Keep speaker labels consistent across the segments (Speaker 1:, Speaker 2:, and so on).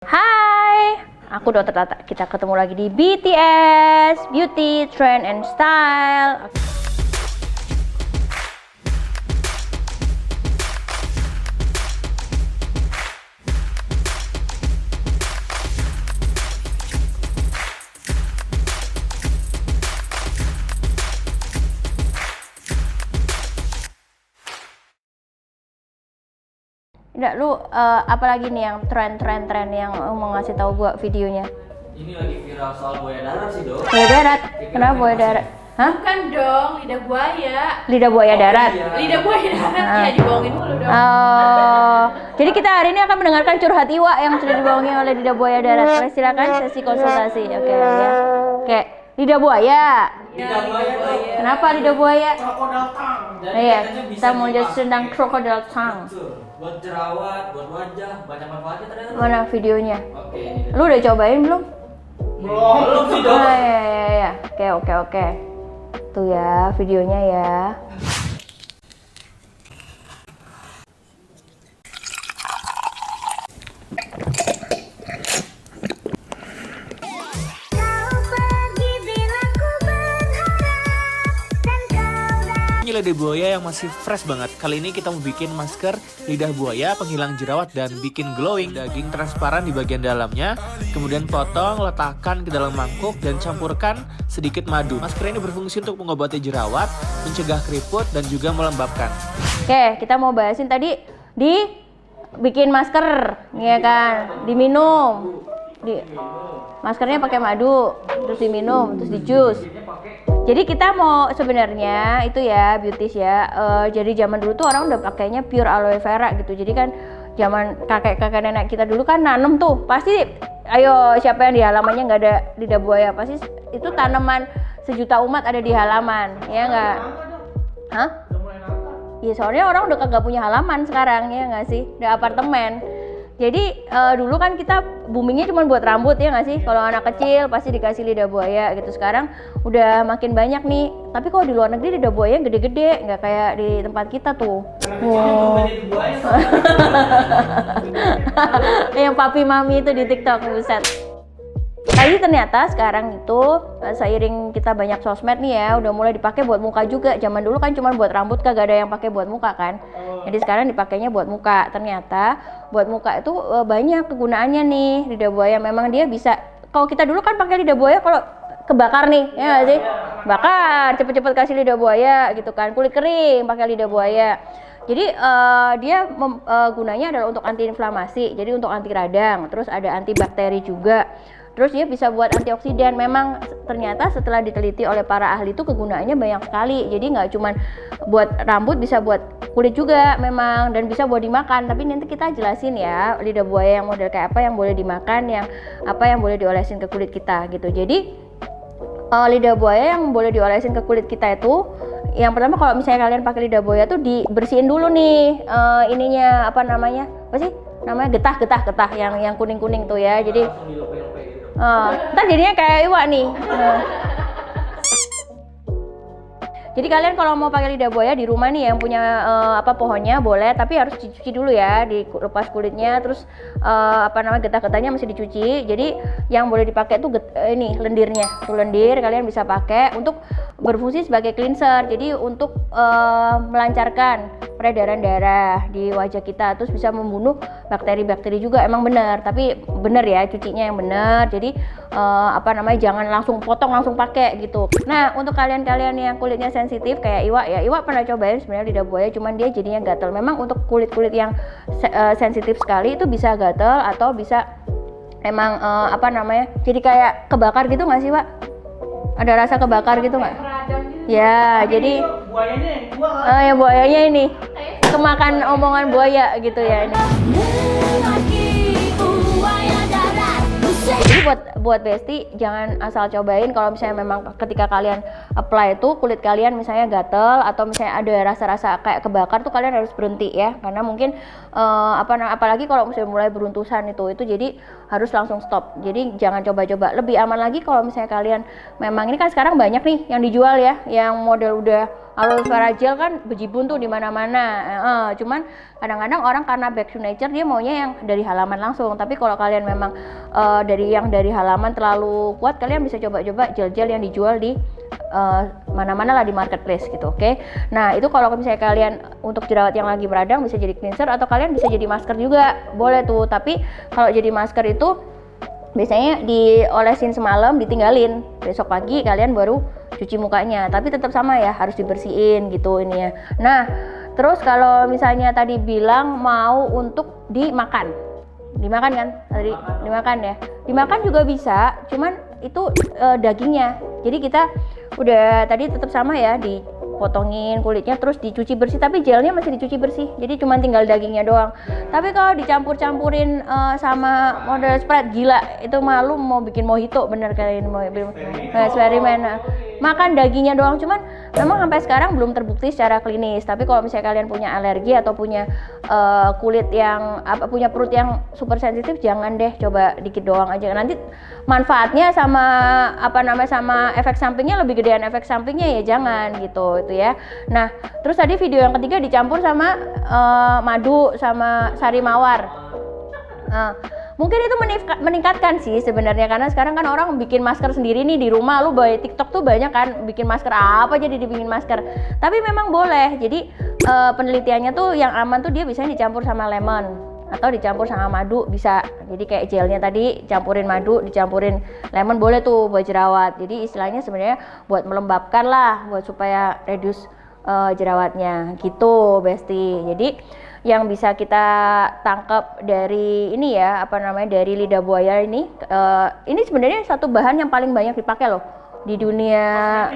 Speaker 1: Hai, aku Dr. Tata. Kita ketemu lagi di BTS Beauty Trend and Style. Tidak, lu apalagi nih yang tren yang lu mau ngasih tahu gua videonya?
Speaker 2: Ini lagi viral soal buaya darat sih, Dok.
Speaker 1: Buaya darat? Kenapa buaya darat? Hah?
Speaker 3: Bukan dong, lidah buaya.
Speaker 1: Lidah buaya darat?
Speaker 2: Iya.
Speaker 3: Lidah buaya darat, ya dibohongin mulu dong.
Speaker 1: Oh, jadi kita hari ini akan mendengarkan curhat Iwa yang sudah dibohongi oleh lidah buaya darat. Boleh silakan sesi konsultasi. Oke, ya. Oke, lidah buaya.
Speaker 2: Lidah buaya.
Speaker 1: Kenapa lidah buaya?
Speaker 2: Krokodil tang. Dan
Speaker 1: Iya,
Speaker 2: katanya bisa
Speaker 1: kita mau jadi
Speaker 2: dipakai.
Speaker 1: sedang crocodile tongue.
Speaker 2: Betul. Buat jerawat, buat wajah, banyak manfaatnya ternyata.
Speaker 1: Mana videonya?
Speaker 2: Oke, ini dia.
Speaker 1: Lu udah cobain belum?
Speaker 2: Belum sih, Dok.
Speaker 1: Oh, ya. Oke. Tuh ya videonya ya.
Speaker 4: Ini lidah buaya yang masih fresh banget. Kali ini kita mau bikin masker lidah buaya penghilang jerawat dan bikin glowing. Daging transparan di bagian dalamnya, kemudian potong, letakkan ke dalam mangkuk dan campurkan sedikit madu. Masker ini berfungsi untuk mengobati jerawat, mencegah keriput dan juga melembabkan.
Speaker 1: Oke, kita mau bahasin tadi bikin masker, ya kan? Diminum. Maskernya pakai madu, terus diminum, terus dijus. Jadi kita mau sebenarnya itu ya beauties ya. Jadi zaman dulu tuh orang udah pakainya pure aloe vera gitu. Jadi kan zaman kakek nenek kita dulu kan nanem tuh. Pasti ayo siapa yang di halamannya nggak ada lidah buaya? Pasti itu tanaman sejuta umat ada di halaman, ya nggak? Hah? Iya soalnya orang udah kagak punya halaman sekarang ya nggak sih? Udah apartemen. Jadi dulu kan kita boomingnya cuma buat rambut ya nggak sih? Kalau anak kecil pasti dikasih lidah buaya gitu. Sekarang udah makin banyak nih. Tapi kalau di luar negeri lidah buaya gede-gede, nggak kayak di tempat kita tuh. Wow. Yang papi mami itu di TikTok, buset. Tapi ternyata sekarang itu seiring kita banyak sosmed nih ya, udah mulai dipakai buat muka juga. Zaman dulu kan cuma buat rambut, kagak ada yang pakai buat muka kan. Jadi sekarang dipakainya buat muka. Ternyata buat muka itu banyak kegunaannya nih lidah buaya. Memang dia bisa. Kalau kita dulu kan pakai lidah buaya kalau kebakar nih, ya nggak sih? Bakar, cepet-cepet kasih lidah buaya gitu kan. Kulit kering pakai lidah buaya. Jadi dia gunanya adalah untuk anti inflamasi. Jadi untuk anti radang. Terus ada antibakteri juga. Terus dia bisa buat antioksidan. Memang ternyata setelah diteliti oleh para ahli itu kegunaannya banyak sekali. Jadi nggak cuma buat rambut, bisa buat kulit juga memang, dan bisa buat dimakan. Tapi nanti kita jelasin ya lidah buaya yang model kayak apa yang boleh dimakan, yang apa yang boleh diolesin ke kulit kita gitu. Jadi lidah buaya yang boleh diolesin ke kulit kita itu, yang pertama kalau misalnya kalian pakai lidah buaya tuh dibersihin dulu nih ininya apa namanya? Apa sih? Namanya getah yang kuning-kuning tuh ya. Jadi ntar jadinya kayak iwak nih. Jadi kalian kalau mau pakai lidah buaya di rumah nih yang punya pohonnya boleh, tapi harus dicuci dulu ya, dilepas kulitnya, terus getah-getahnya mesti dicuci. Jadi yang boleh dipakai tuh ini lendirnya, tuh lendir kalian bisa pakai untuk berfungsi sebagai cleanser. Jadi untuk melancarkan peredaran darah di wajah kita, terus bisa membunuh bakteri-bakteri juga. Emang benar, tapi benar ya cucinya yang benar. Jadi jangan langsung potong langsung pakai gitu. Nah untuk kalian-kalian yang kulitnya sensitif kayak Iwa ya, Iwa pernah cobain sebenarnya lidah buaya, cuman dia jadinya gatal. Memang untuk kulit-kulit yang sensitif sekali itu bisa gatal atau bisa emang jadi kayak kebakar gitu nggak sih, Wak? Ada rasa kebakar gitu nggak? Ya, jadi buayanya ini kemakan omongan buaya gitu ya ini. Jadi buat Besti jangan asal cobain kalau misalnya memang ketika kalian apply itu kulit kalian misalnya gatel atau misalnya ada rasa-rasa kayak kebakar tuh kalian harus berhenti ya, karena mungkin apalagi kalau misalnya mulai beruntusan itu jadi harus langsung stop. Jadi jangan coba-coba. Lebih aman lagi kalau misalnya kalian memang ini kan sekarang banyak nih yang dijual ya, yang model udah aloe vera gel kan bejibun tuh di mana-mana. Cuman kadang-kadang orang karena back to nature dia maunya yang dari halaman langsung. Tapi kalau kalian memang dari halaman terlalu kuat, kalian bisa coba-coba gel-gel yang dijual di mana-mana lah di marketplace gitu, oke? Nah itu kalau misalnya kalian untuk jerawat yang lagi beradang bisa jadi cleanser atau kalian bisa jadi masker juga, boleh tuh. Tapi kalau jadi masker itu biasanya diolesin semalam, ditinggalin, besok pagi kalian baru cuci mukanya. Tapi tetap sama ya, harus dibersihin gitu ini ya. Nah terus kalau misalnya tadi bilang mau untuk dimakan kan tadi dimakan ya, dimakan juga bisa, cuman itu dagingnya. Jadi kita udah tadi tetap sama ya, dipotongin kulitnya terus dicuci bersih, tapi gelnya masih dicuci bersih, jadi cuma tinggal dagingnya doang. Tapi kalau dicampur-campurin sama model Sprite, gila itu malu mau bikin mojito bener kali ini, mau eksperimen makan dagingnya doang. Cuman memang sampai sekarang belum terbukti secara klinis. Tapi kalau misalnya kalian punya alergi atau punya kulit yang punya perut yang super sensitif, jangan deh, coba dikit doang aja. Nanti manfaatnya sama sama efek sampingnya lebih gedean efek sampingnya ya, jangan gitu itu ya. Nah terus tadi video yang ketiga dicampur sama madu sama sari mawar. Mungkin itu meningkatkan sih sebenarnya, karena sekarang kan orang bikin masker sendiri nih di rumah. Lu bawa TikTok tuh banyak kan bikin masker apa aja dibikin masker. Tapi memang boleh. Jadi penelitiannya tuh yang aman tuh dia bisa dicampur sama lemon atau dicampur sama madu bisa. Jadi kayak gelnya tadi campurin madu, dicampurin lemon, boleh tuh buat jerawat. Jadi istilahnya sebenarnya buat melembabkan lah, buat supaya reduce jerawatnya gitu Besti. Jadi yang bisa kita tangkap dari ini ya, dari lidah buaya ini sebenarnya satu bahan yang paling banyak dipakai loh di dunia.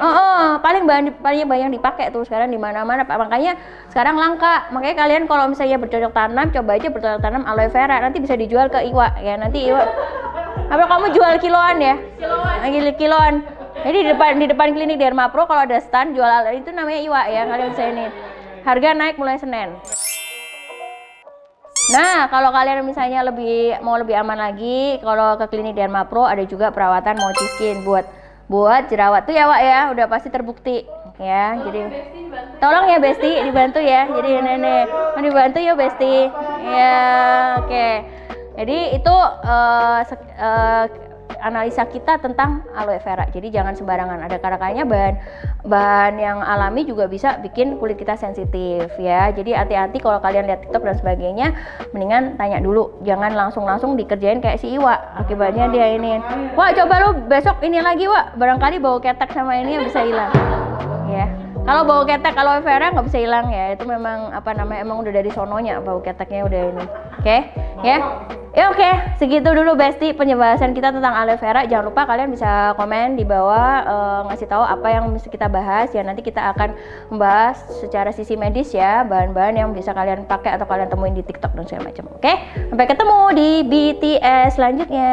Speaker 1: Paling banyak dipakai tuh sekarang di mana-mana, makanya sekarang langka. Makanya kalian kalau misalnya bercocok tanam, coba aja bercocok tanam aloe vera, nanti bisa dijual ke Iwa ya. Nanti Iwa kamu jual kiloan ya? Kiloan. Jadi di depan klinik Dermapro kalau ada stand jual aloe itu namanya Iwa ya, kalian bisa ini. Harga naik mulai Senin. Nah, kalau kalian misalnya mau lebih aman lagi, kalau ke klinik Dermapro ada juga perawatan Mochi Skin buat jerawat tuh ya, Wak ya, udah pasti terbukti ya. Jadi tolong ya Besti dibantu ya. Jadi nenek mau dibantu ya Besti. Ya, oke. Jadi itu analisa kita tentang aloe vera. Jadi jangan sembarangan. Ada kadang-kadang bahan yang alami juga bisa bikin kulit kita sensitif ya. Jadi hati-hati kalau kalian lihat TikTok dan sebagainya, mendingan tanya dulu. Jangan langsung dikerjain kayak si Iwa. Akibatnya dia ini. Wah, coba lu besok ini lagi, Wak. Barangkali bau ketek sama ini yang bisa hilang. Ya. Kalau bau ketek aloe vera nggak bisa hilang ya. Itu memang emang udah dari sononya bau keteknya udah ini. Oke? Ya. Ya oke, segitu dulu Besti penjelasan kita tentang aloe vera. Jangan lupa kalian bisa komen di bawah ngasih tahu apa yang mesti kita bahas ya. Nanti kita akan membahas secara sisi medis ya, bahan-bahan yang bisa kalian pakai atau kalian temuin di TikTok dan segala macam. Oke? Sampai ketemu di BTS selanjutnya.